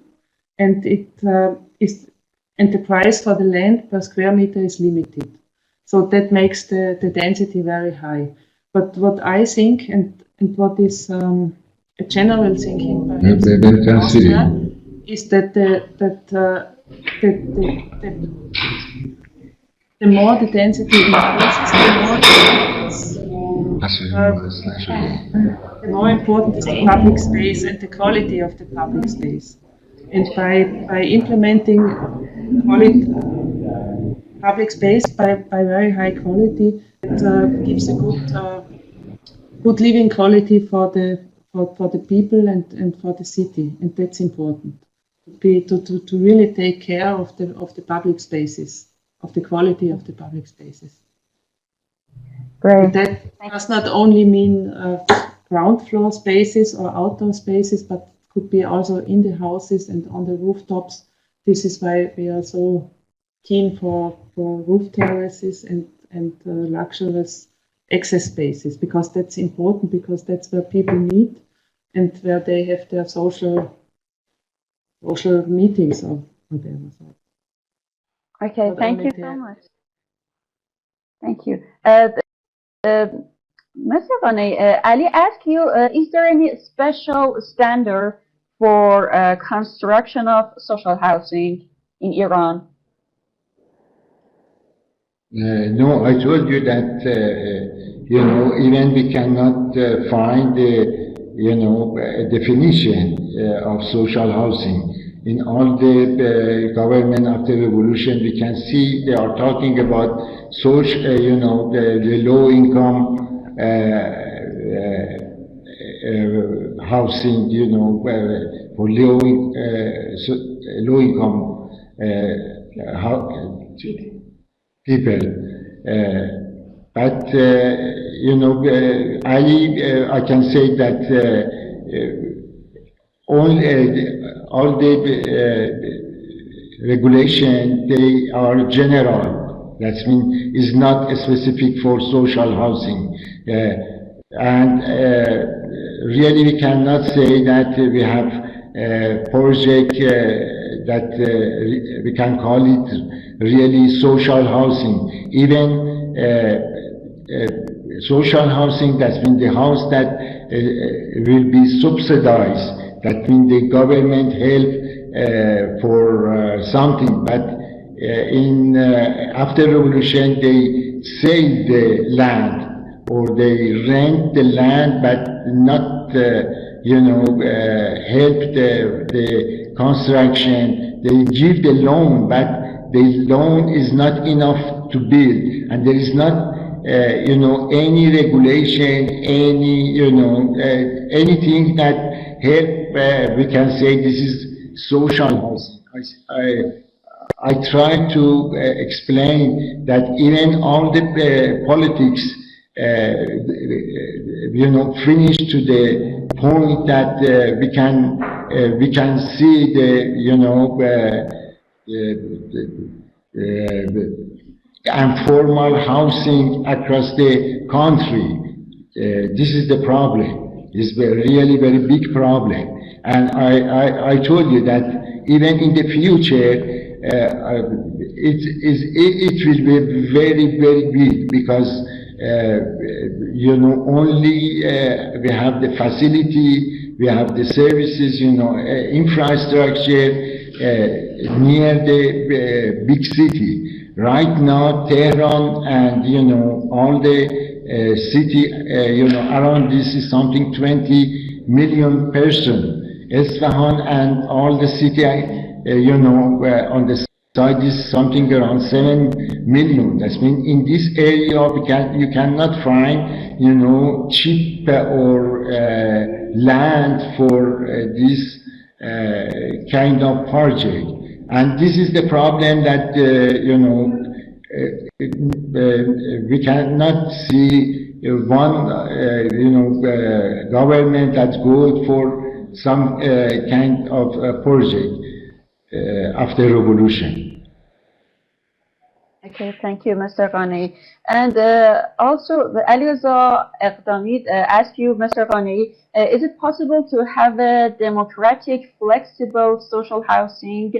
Speaker 3: and the price for the land per square meter is limited. So that makes the density very high. But what I think and what is a general thinking perhaps in Austria is that the more the density increases, the more important is the public space and the quality of the public space. And by implementing public space by very high quality, it gives a good living quality for the people and for the city, and that's important. To really take care of the public spaces, of the quality of the public spaces.
Speaker 1: Great.
Speaker 3: That does not only mean ground floor spaces or outdoor spaces, but could be also in the houses and on the rooftops. This is why we are so keen for roof terraces and luxurious access spaces, because that's important, because that's where people meet and where they have their social meetings or whatever.
Speaker 1: Okay, thank you so much. Thank you. Mr. Ghaneei, Ali asked you, is there any special standard for construction of social housing in Iran?
Speaker 4: No, I told you that, even we cannot find a definition of social housing. In all the government after revolution, we can see they are talking about social, the low-income housing, for low-income people. But I can say that all the regulation, they are general. That means is not specific for social housing. And really we cannot say that we have a project that we can call it really social housing. Even social housing, that means the house that will be subsidized. That means the government help for something, but after revolution they sell the land or they rent the land, but not help the construction. They give the loan, but the loan is not enough to build, and there is not any regulation, anything that help. We can say this is social housing. I try to explain that even all the politics, finish to the point that we can see the informal housing across the country. This is the problem. It's a really very big problem. And I told you that even in the future, it will be very, very big, because only we have the facility, we have the services, infrastructure near the big city. Right now, Tehran and all the city, around this is something 20 million person. Isfahan and all the city, on the side is something around 7 million. That means in this area you cannot find, you know, cheap or land for this kind of project. And this is the problem that, you know, we cannot see one, you know, government that's good for some kind of project after revolution.
Speaker 1: Okay, thank you, Mr. Ghaneei. And also, Aliaza Eqdami asked you, Mr. Ghaneei, is it possible to have a democratic, flexible social housing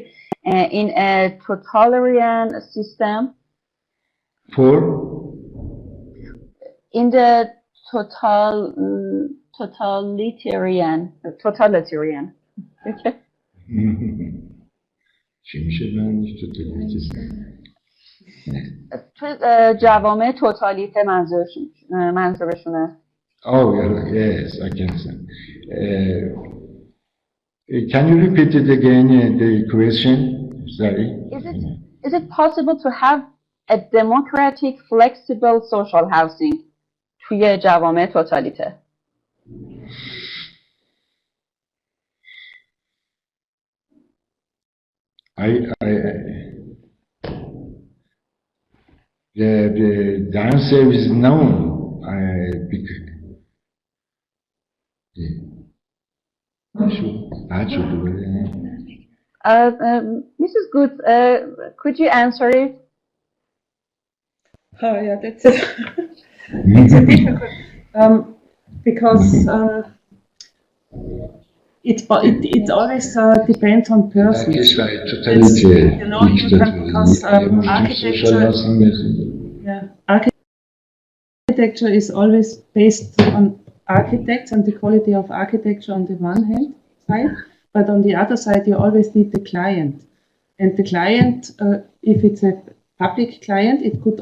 Speaker 1: in a totalitarian system? In the totalitarian. Okay. جوامع توتالیته منظورشونه.
Speaker 4: Oh, yes, I can say. Can you repeat it again, the question? Sorry.
Speaker 1: Is it possible to have a democratic, flexible social housing توی جوامع توتالیته؟
Speaker 4: The answer is no.
Speaker 1: Mrs. Good, could you answer it?
Speaker 3: Yeah, that's a, it's a difficult because it always depends on person. You know, you can, because architecture is always based on architects and the quality of architecture on the one hand side, but on the other side you always need the client. And the client, if it's a public client, it could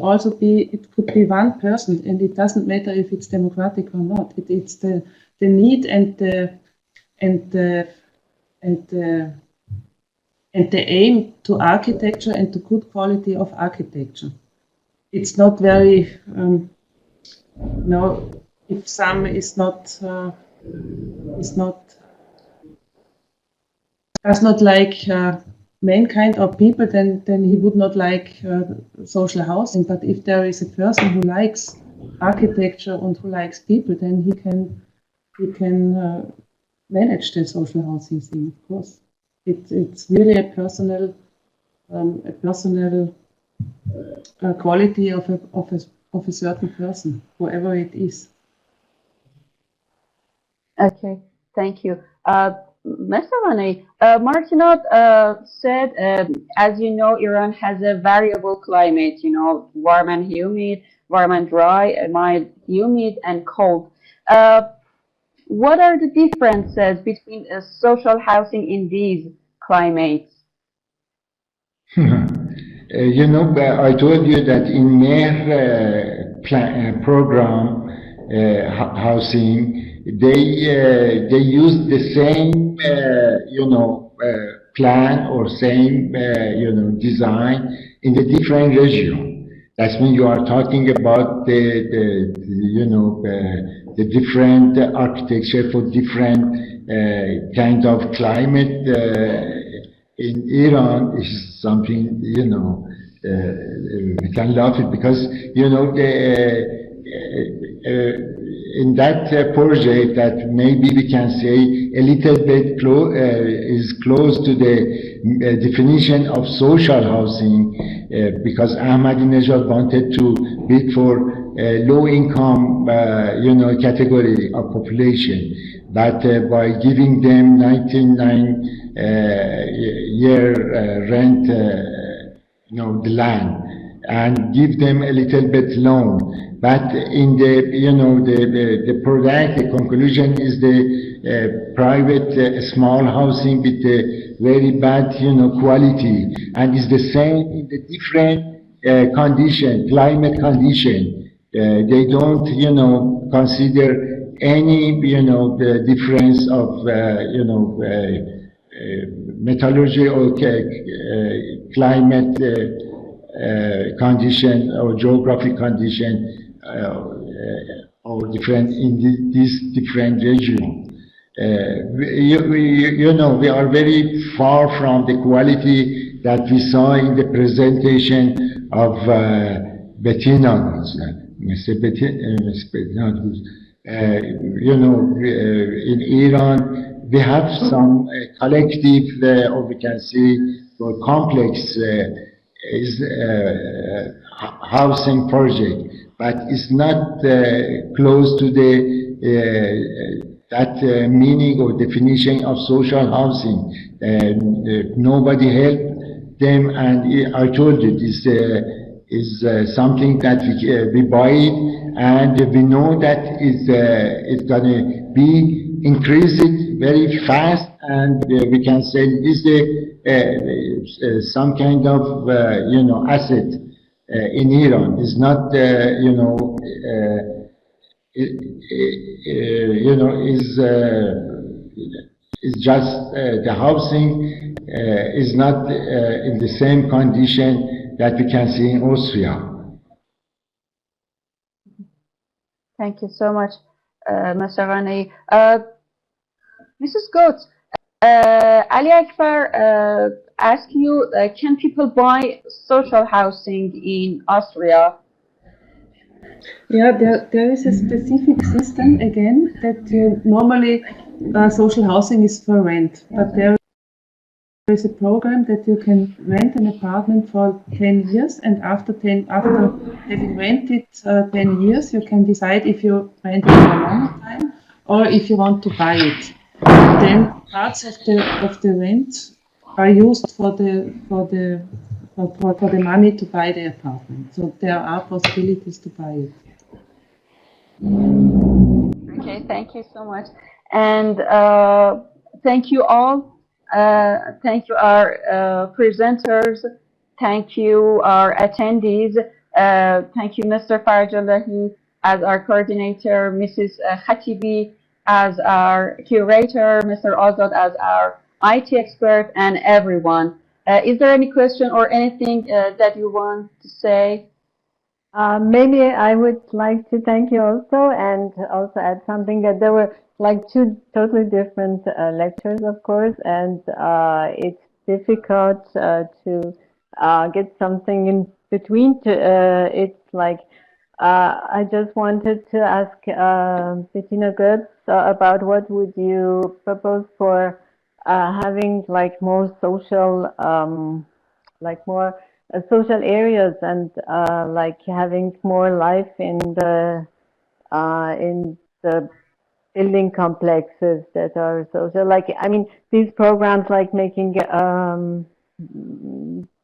Speaker 3: be one person, and it doesn't matter if it's democratic or not. It's the need and the aim to architecture and the good quality of architecture. It's not very no. If some does not like mankind or people, then he would not like social housing. But if there is a person who likes architecture and who likes people, then he can manage the social housing thing. Of course, it's really a personal quality of a certain person, whoever it is.
Speaker 1: Okay, thank you. Mr. Ghaneei, Martina said, as you know, Iran has a variable climate, you know, warm and humid, warm and dry, mild, humid, and cold. What are the differences between social housing in these climates?
Speaker 4: You know, I told you that in Mehr program housing, they use the same you know plan or same you know design in the different region. That's when you are talking about the you know the different architecture for different kind of climate in Iran is something, you know, we can laugh it because, you know, in that project that maybe we can say a little bit is close to the definition of social housing because Ahmadinejad wanted to bid for low income, you know, category of population, but by giving them 99 year rent, you know, the land, and give them a little bit loan. But in the, you know, the product, the conclusion is the private small housing with the very bad, you know, quality, and it's the same in the different condition, climate condition. They don't, you know, consider any, you know, the difference of, you know, metallurgy or climate condition or geographic condition or different in this different region. You know, we are very far from the quality that we saw in the presentation of Bettina, Mr. Bettina Götz. You know, in Iran, we have some collective, or we can say, or complex housing project, but it's not close to the that meaning or definition of social housing. Nobody helped them, and I told you this is something that we buy it, and we know that it's gonna be increased very fast, and we can say this is some kind of you know, asset in Iran. It's not you know, you know, is just the housing is not in the same condition that we can see in Austria.
Speaker 1: Thank you so much, Mr. Ghaneei. Mrs. Götz, Ali Akbar asked you, can people buy social housing in Austria?
Speaker 3: Yeah, there is a specific system, again, that normally social housing is for rent, but there is a program that you can rent an apartment for 10 years, and after having rented 10 years, you can decide if you rent it for a longer time or if you want to buy it. And then parts of the rent are used for the money to buy the apartment. So there are possibilities to buy it.
Speaker 1: Okay, thank you so much, and thank you all. Thank you our presenters. Thank you our attendees. Thank you, Mr. Farjallahi as our coordinator, Mrs. Khatibi as our curator, Mr. Azad as our IT expert, and everyone. Is there any question or anything that you want to say?
Speaker 2: Maybe I would like to thank you also, and also add something that there were like two totally different lectures, of course, and it's difficult to get something in between. It's like I just wanted to ask Bettina Götz about what would you propose for having like more social, like more social areas, and like having more life in the building complexes that are social. Like, I mean, these programs like making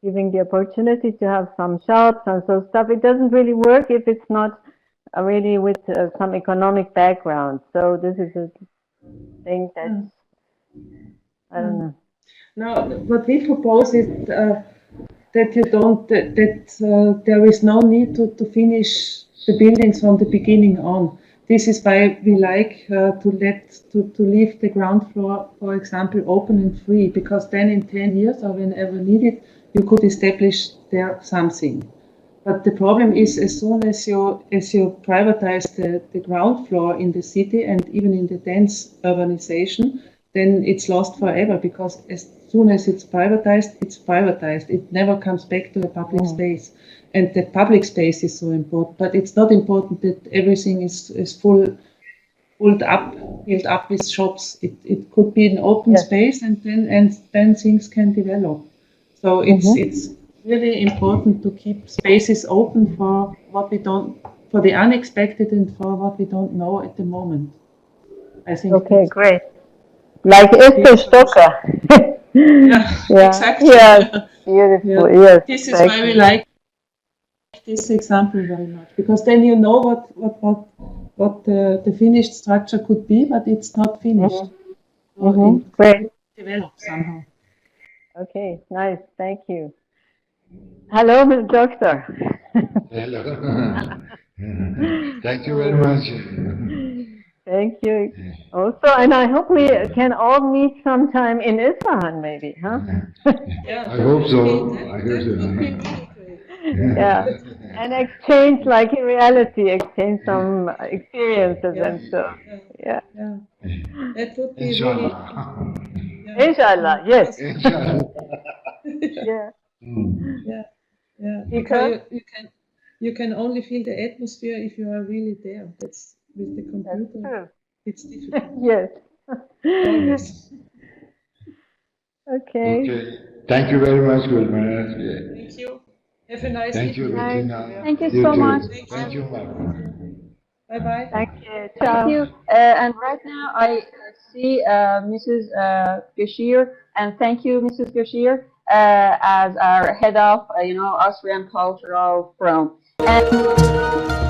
Speaker 2: giving the opportunity to have some shops and so stuff, it doesn't really work if it's not really with some economic background. So this is a thing that I don't know.
Speaker 3: Now, what we propose is that you don't, that there is no need to finish the buildings from the beginning on. This is why we like to leave the ground floor, for example, open and free, because then in 10 years or whenever needed, you could establish there something. But the problem is, as soon as you privatize the ground floor in the city and even in the dense urbanization, then it's lost forever, because as soon as it's privatized, it's privatized. It never comes back to the public space. And the public space is so important, but it's not important that everything is filled up with shops. It could be an open space, and then things can develop. So it's really important to keep spaces open for what we don't, for the unexpected, and for what we don't know at the moment. I think.
Speaker 2: Okay, great. Like Esther Stocker.
Speaker 3: Yeah, exactly.
Speaker 2: Yes, beautiful.
Speaker 3: Yeah.
Speaker 2: Yes,
Speaker 3: this is why we like this example very much, because then you know what the finished structure could be, but it's not finished. So
Speaker 2: great.
Speaker 3: Develop somehow.
Speaker 2: Okay, nice. Thank you. Hello, Ms. Doctor.
Speaker 4: Hello. Thank you very much.
Speaker 2: Thank you. Also, and I hope we can all meet sometime in Isfahan, maybe, huh?
Speaker 3: Yeah,
Speaker 4: I hope so. I hope
Speaker 3: that
Speaker 4: so.
Speaker 3: would be really great.
Speaker 2: Yeah, and exchange, like in reality, exchange some experiences
Speaker 3: Yeah,
Speaker 2: and so. Yeah.
Speaker 3: yeah. That would be really,
Speaker 4: Inshallah.
Speaker 3: yeah,
Speaker 2: Inshallah, yes.
Speaker 4: Inshallah.
Speaker 2: Yeah.
Speaker 3: yeah, yeah.
Speaker 2: Because
Speaker 3: Because you can only feel the atmosphere if you are really there. That's with the
Speaker 2: that's
Speaker 3: computer.
Speaker 2: true.
Speaker 3: It's difficult.
Speaker 2: Yes.
Speaker 3: Always.
Speaker 2: Okay.
Speaker 4: Okay. Thank you very much, Gulmana.
Speaker 3: Thank you. Have a nice
Speaker 4: Thank you,
Speaker 3: evening.
Speaker 2: Thank
Speaker 4: Bettina.
Speaker 2: you.
Speaker 1: Thank you
Speaker 4: You
Speaker 1: so
Speaker 4: too.
Speaker 1: much.
Speaker 4: Thank you, Mark.
Speaker 3: Bye bye.
Speaker 2: Thank you.
Speaker 1: Thank
Speaker 2: Ciao.
Speaker 1: you. And right now I see Mrs. Gashir, and thank you, Mrs. Gashir, as our head of, Austrian Cultural Forum. And